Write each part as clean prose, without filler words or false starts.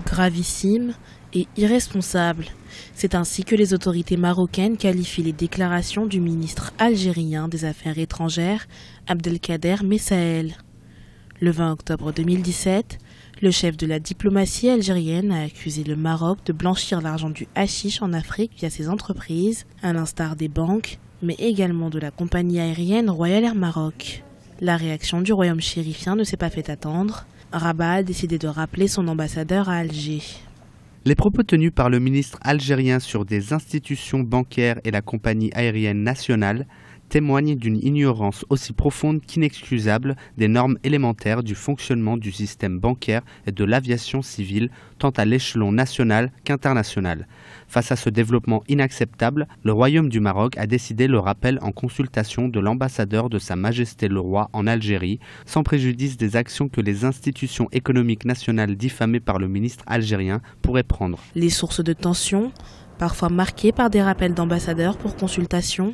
Gravissime et irresponsable. C'est ainsi que les autorités marocaines qualifient les déclarations du ministre algérien des Affaires étrangères, Abdelkader Messael. Le 20 octobre 2017, le chef de la diplomatie algérienne a accusé le Maroc de blanchir l'argent du hashish en Afrique via ses entreprises, à l'instar des banques, mais également de la compagnie aérienne Royal Air Maroc. La réaction du royaume chérifien ne s'est pas fait attendre. Rabat a décidé de rappeler son ambassadeur à Alger. Les propos tenus par le ministre algérien sur des institutions bancaires et la compagnie aérienne nationale témoignent d'une ignorance aussi profonde qu'inexcusable des normes élémentaires du fonctionnement du système bancaire et de l'aviation civile, tant à l'échelon national qu'international. Face à ce développement inacceptable, le Royaume du Maroc a décidé le rappel en consultation de l'ambassadeur de Sa Majesté le Roi en Algérie, sans préjudice des actions que les institutions économiques nationales diffamées par le ministre algérien pourraient prendre. Les sources de tension, parfois marquées par des rappels d'ambassadeurs pour consultation,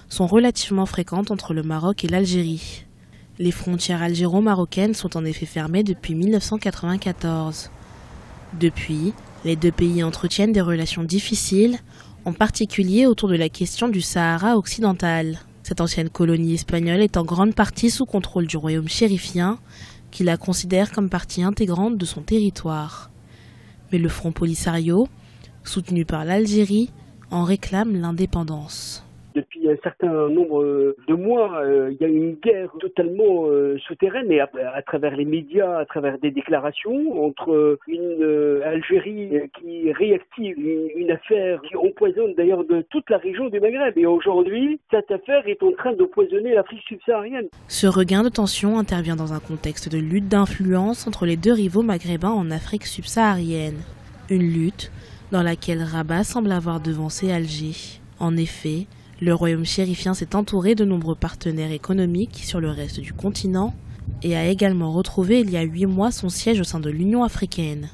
sont relativement fréquentes entre le Maroc et l'Algérie. Les frontières algéro-marocaines sont en effet fermées depuis 1994. Depuis, les deux pays entretiennent des relations difficiles, en particulier autour de la question du Sahara occidental. Cette ancienne colonie espagnole est en grande partie sous contrôle du royaume chérifien, qui la considère comme partie intégrante de son territoire. Mais le Front Polisario, soutenu par l'Algérie, en réclame l'indépendance. Depuis un certain nombre de mois, il y a une guerre totalement souterraine et à travers les médias, à travers des déclarations entre une Algérie qui réactive une affaire qui empoisonne d'ailleurs de toute la région du Maghreb. Et aujourd'hui, cette affaire est en train d'empoisonner l'Afrique subsaharienne. Ce regain de tension intervient dans un contexte de lutte d'influence entre les deux rivaux maghrébins en Afrique subsaharienne. Une lutte dans laquelle Rabat semble avoir devancé Alger. En effet, le royaume chérifien s'est entouré de nombreux partenaires économiques sur le reste du continent et a également retrouvé il y a 8 mois son siège au sein de l'Union africaine.